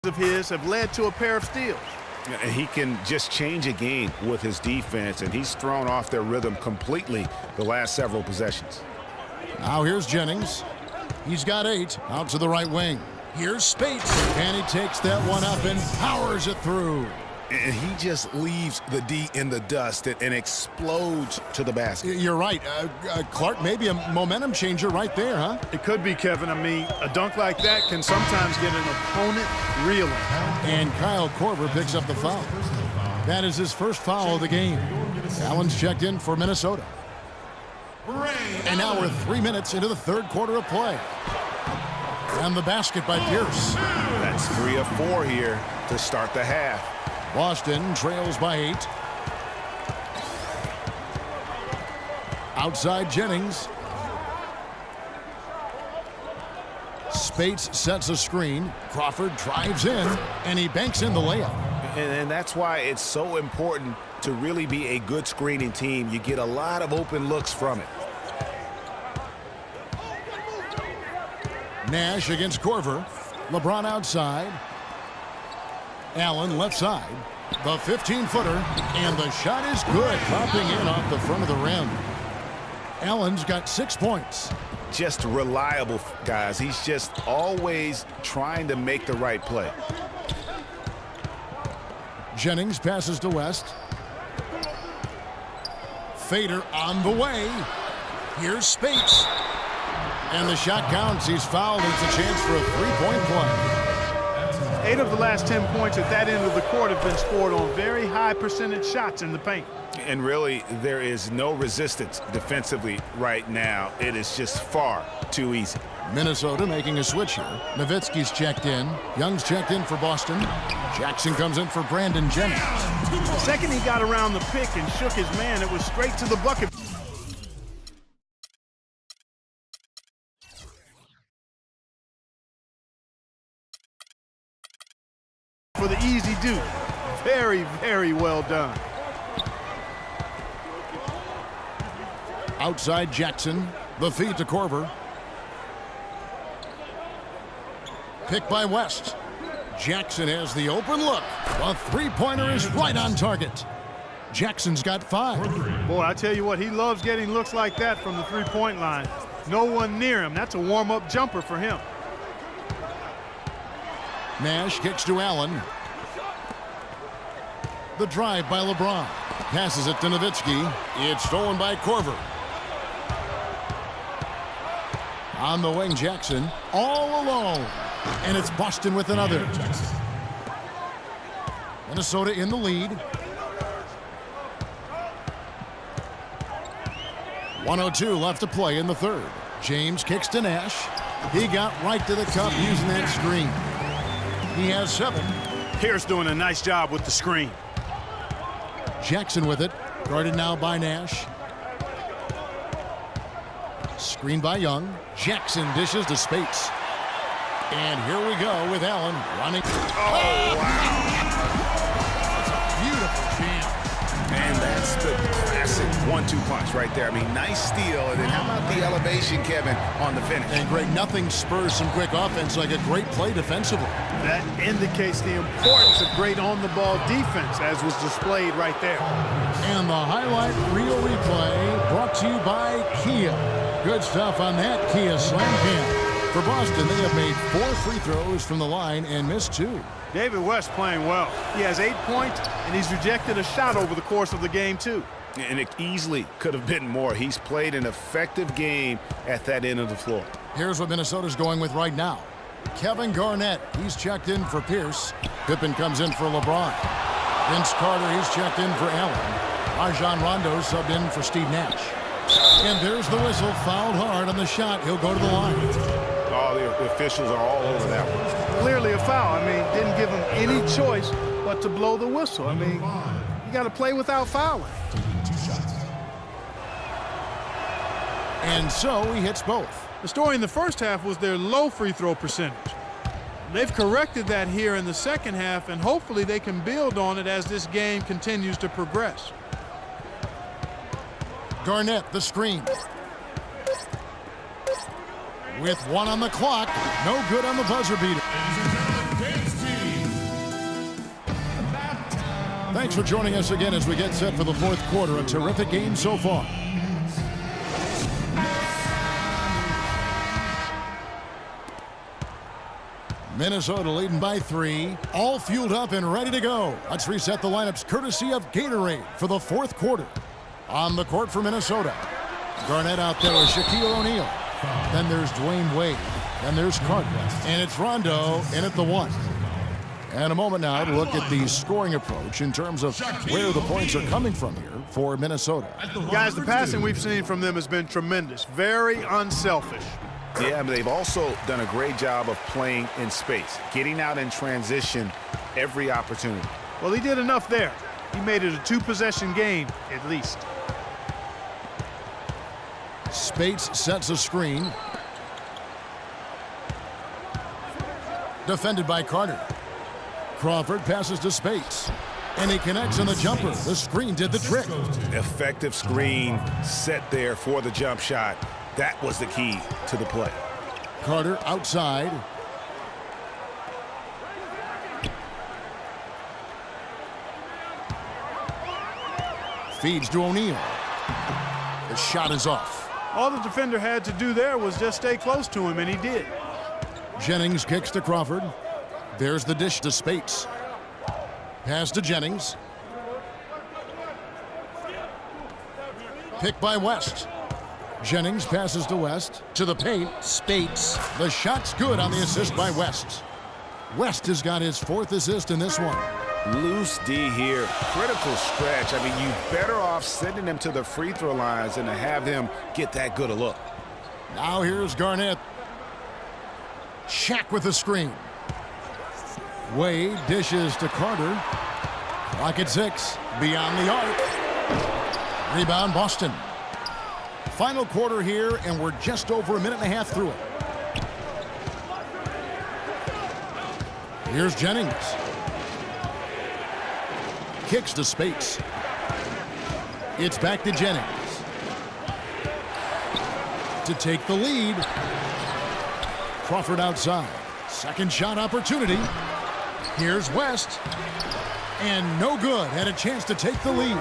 of his have led to a pair of steals. And he can just change a game with his defense, and he's thrown off their rhythm completely the last several possessions. Now here's Jennings. He's got 8 out to the right wing. Here's Spates, and he takes that one up and powers it through. And he just leaves the D in the dust and explodes to the basket. You're right. Clark, maybe a momentum changer right there, huh? It could be, Kevin. I mean, a dunk like that can sometimes get an opponent reeling. And Kyle Korver picks up the foul. That is his first foul of the game. Allen's checked in for Minnesota. And now we're 3 minutes into the third quarter of play. And the basket by Pierce. That's 3 of 4 here to start the half. Boston trails by 8. Outside Jennings. Spates sets a screen. Crawford drives in, and he banks in the layup. And that's why it's so important to really be a good screening team. You get a lot of open looks from it. Nash against Korver. LeBron outside. Allen left side. The 15-footer, and the shot is good, popping in off the front of the rim. Allen's got 6 points. Just reliable, guys. He's just always trying to make the right play. Jennings passes to West. Fader on the way. Here's Spates. And the shot counts. He's fouled. It's a chance for a three-point play. 8 of the last 10 points at that end of the court have been scored on very high percentage shots in the paint. And really, there is no resistance defensively right now. It is just far too easy. Minnesota making a switch here. Nowitzki's checked in. Young's checked in for Boston. Jackson comes in for Brandon Jennings. The second he got around the pick and shook his man, it was straight to the bucket. For the easy do. Very, very well done. Outside Jackson. The feed to Korver. Picked by West. Jackson has the open look. A three-pointer is right on target. Jackson's got 5. Boy, I tell you what, he loves getting looks like that from the three-point line. No one near him. That's a warm-up jumper for him. Nash kicks to Allen. The drive by LeBron. Passes it to Nowitzki. It's stolen by Korver. On the wing, Jackson. All alone. And it's Boston with another. Minnesota in the lead. 1:02 left to play in the third. James kicks to Nash. He got right to the cup using that screen. He has 7. Pierce doing a nice job with the screen. Jackson with it. Guarded now by Nash. Screen by Young. Jackson dishes to Spates. And here we go with Allen running. Oh, wow. Beautiful jam. And that's the classic 1-2 punch right there. I mean, nice steal. And then how about the elevation, Kevin, on the finish? And Greg, nothing spurs some quick offense like a great play defensively. That indicates the importance of great on-the-ball defense, as was displayed right there. And the highlight reel replay brought to you by Kia. Good stuff on that Kia Slam Cam. For Boston, they have made 4 free throws from the line and missed 2. David West playing well. He has 8 points, and he's rejected a shot over the course of the game, too. And it easily could have been more. He's played an effective game at that end of the floor. Here's what Minnesota's going with right now. Kevin Garnett, he's checked in for Pierce. Pippen comes in for LeBron. Vince Carter, he's checked in for Allen. Rajon Rondo subbed in for Steve Nash. And there's the whistle, fouled hard on the shot. He'll go to the line. Oh, the officials are all over that one. Clearly a foul. I mean, didn't give him any choice but to blow the whistle. I mean, you got to play without fouling. And so he hits both. The story in the first half was their low free throw percentage. They've corrected that here in the second half, and hopefully they can build on it as this game continues to progress. Garnett, the screen. With 1 on the clock, no good on the buzzer beater. Thanks for joining us again as we get set for the fourth quarter. A terrific game so far. Minnesota leading by 3, all fueled up and ready to go. Let's reset the lineups courtesy of Gatorade for the fourth quarter. On the court for Minnesota, Garnett out there with Shaquille O'Neal. Then there's Dwayne Wade. Then there's Carter. And it's Rondo in at the 1. And a moment now to look at the scoring approach in terms of where the points are coming from here for Minnesota. Guys, the passing we've seen from them has been tremendous. Very unselfish. Yeah, but they've also done a great job of playing in space, getting out in transition every opportunity. Well, he did enough there. He made it a 2-possession game, at least. Spates sets a screen. Defended by Carter. Crawford passes to Spates. And he connects on the jumper. The screen did the trick. Effective screen set there for the jump shot. That was the key to the play. Carter outside. Feeds to O'Neal. The shot is off. All the defender had to do there was just stay close to him, and he did. Jennings kicks to Crawford. There's the dish to Spates. Pass to Jennings. Picked by West. Jennings passes to West. To the paint. Spates. The shot's good on the assist by West. West has got his 4th assist in this one. Loose D here. Critical stretch. I mean, you better off sending him to the free throw lines than to have him get that good a look. Now here's Garnett. Shaq with the screen. Wade dishes to Carter. Clock at 6. Beyond the arc. Rebound Boston. Final quarter here, and we're just over a minute and a half through it. Here's Jennings. Kicks to Spates. It's back to Jennings. To take the lead. Crawford outside. Second shot opportunity. Here's West. And no good. Had a chance to take the lead.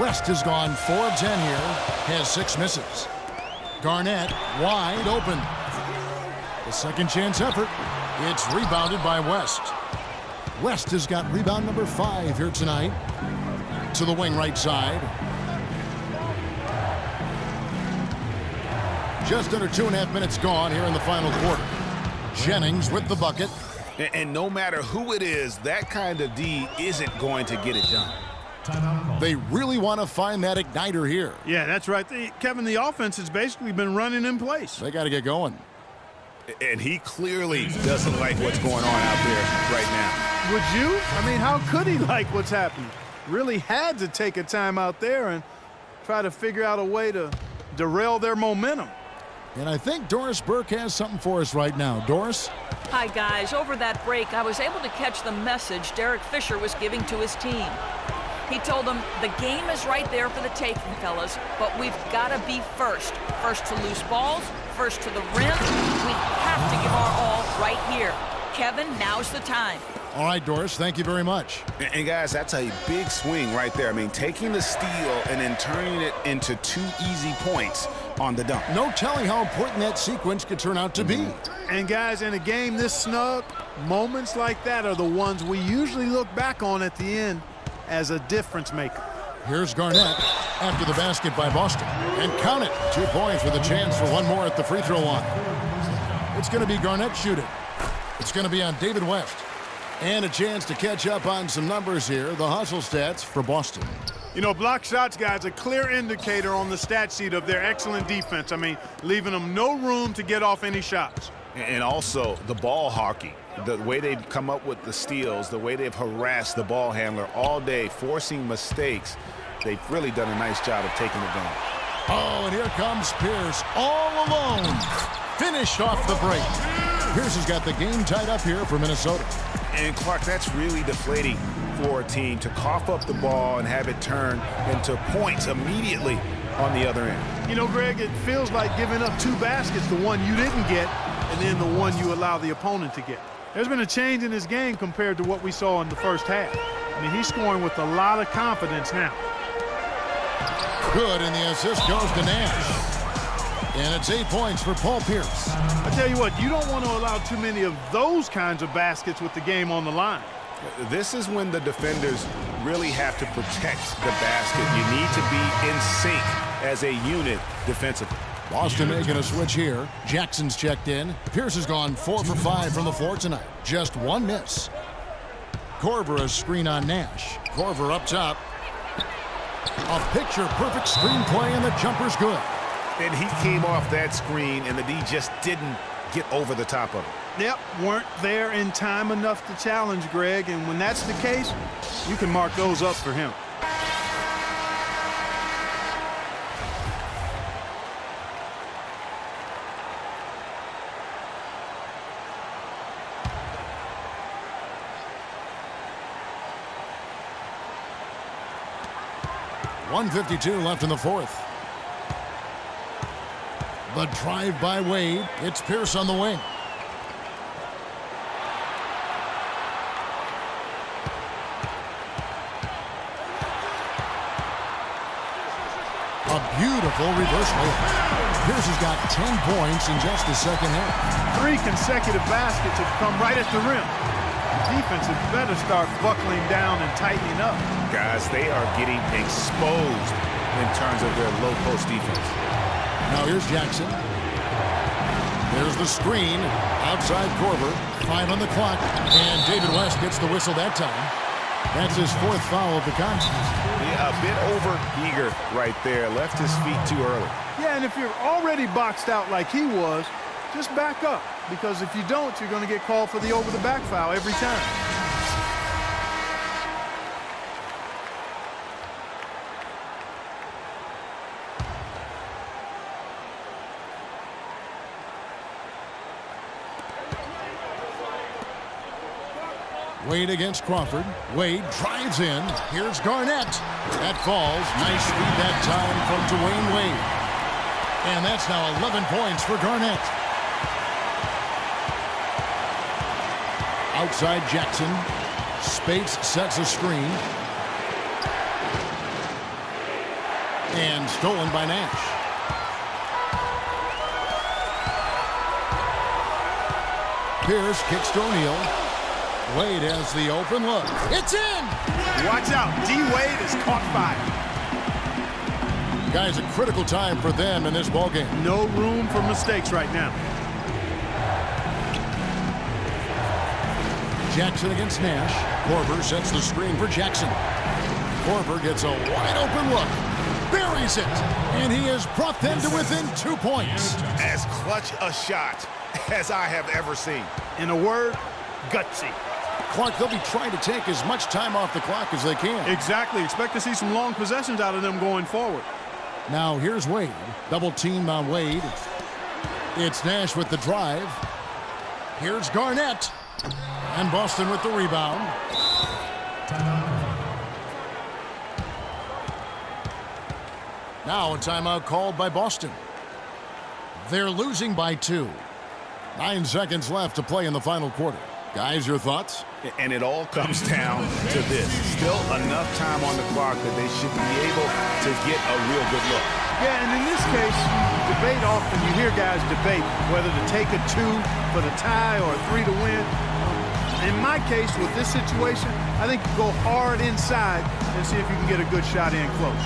West has gone 4 of 10 here. Has 6 misses. Garnett wide open. The second chance effort. It's rebounded by West. West has got rebound number 5 here tonight. To the wing right side. Just under 2.5 minutes gone here in the final quarter. Jennings with the bucket. And no matter who it is, that kind of D isn't going to get it done. They really want to find that igniter here. Yeah, that's right. Kevin, the offense has basically been running in place. They got to get going. And he clearly doesn't like what's going on out there right now. Would you? I mean, how could he like what's happening? Really had to take a time out there and try to figure out a way to derail their momentum. And I think Doris Burke has something for us right now. Doris? Hi, guys. Over that break, I was able to catch the message Derek Fisher was giving to his team. He told them, the game is right there for the taking, fellas, but we've got to be first. First to loose balls, first to the rim. We have to give our all right here. Kevin, now's the time. All right, Doris, thank you very much. And guys, that's a big swing right there. I mean, taking the steal and then turning it into 2 easy points on the dunk. No telling how important that sequence could turn out to be. And guys, in a game this snug, moments like that are the ones we usually look back on at the end as a difference maker. Here's Garnett after the basket by Boston. And count it. 2 points with a chance for one more at the free throw line. It's going to be Garnett shooting. It's going to be on David West. And a chance to catch up on some numbers here. The hustle stats for Boston. You know, block shots, guys, a clear indicator on the stat sheet of their excellent defense. I mean, leaving them no room to get off any shots. And also the ball hockey, the way they come up with the steals, the way they've harassed the ball handler all day, forcing mistakes. They've really done a nice job of taking it down. Oh, and here comes Pierce all alone. Finished off the break. Pierce has got the game tied up here for Minnesota. And Clark, that's really deflating for a team to cough up the ball and have it turn into points immediately on the other end. You know, Greg, it feels like giving up 2 baskets, the one you didn't get, and then the one you allow the opponent to get. There's been a change in this game compared to what we saw in the first half. I mean, he's scoring with a lot of confidence now. Good, and the assist goes to Nash. And it's 8 points for Paul Pierce. I tell you what, you don't want to allow too many of those kinds of baskets with the game on the line. This is when the defenders really have to protect the basket. You need to be in sync as a unit defensively. Boston making a switch here. Jackson's checked in. Pierce has gone 4 for 5 from the floor tonight. Just one miss. Korver a screen on Nash. Korver up top. A picture-perfect screen play, and the jumper's good. And he came off that screen, and the D just didn't get over the top of it. Yep, weren't there in time enough to challenge Greg, and when that's the case, you can mark those up for him. .152 left in the fourth. The drive by Wade. It's Pierce on the wing. A beautiful reverse layup. Pierce has got 10 points in just the second half. 3 consecutive baskets have come right at the rim. The defense had better start buckling down and tightening up. Guys, they are getting exposed in terms of their low post defense. Now here's Jackson. There's the screen. Outside Korver. 5 on the clock. And David West gets the whistle that time. That's his 4th foul of the contest. Yeah, a bit over-eager right there. Left his feet too early. Yeah, and if you're already boxed out like he was, just back up. Because if you don't, you're going to get called for the over-the-back foul every time. Wade against Crawford. Wade drives in. Here's Garnett. That falls. Nice feed that time from Dwayne Wade. And that's now 11 points for Garnett. Outside Jackson. Spates sets a screen. And stolen by Nash. Pierce kicks to O'Neal. Wade has the open look. It's in! Watch out. D-Wade is caught fire. Guys, a critical time for them in this ballgame. No room for mistakes right now. Jackson against Nash. Korver sets the screen for Jackson. Korver gets a wide open look. Buries it. And he has brought them to within 2 points. As clutch a shot as I have ever seen. In a word, gutsy. Clark, they'll be trying to take as much time off the clock as they can. Exactly. Expect to see some long possessions out of them going forward. Now here's Wade. Double team on Wade. It's Nash with the drive. Here's Garnett. And Boston with the rebound. Now a timeout called by Boston. They're losing by 2. 9 seconds left to play in the final quarter. Guys, your thoughts? And it all comes down to this. Still enough time on the clock that they should be able to get a real good look. Yeah, and in this case, debate often, you hear guys debate whether to take a 2 for the tie or a 3 to win. In my case, with this situation, I think you go hard inside and see if you can get a good shot in close.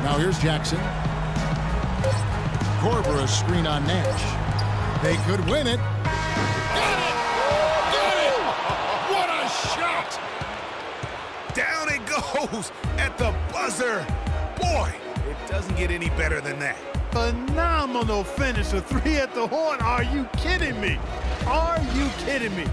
Now here's Jackson. Korver a screen on Nash. They could win it. Got it! Got it! What a shot! Down it goes at the buzzer. Boy, it doesn't get any better than that. Phenomenal finish. A 3 at the horn. Are you kidding me? Are you kidding me?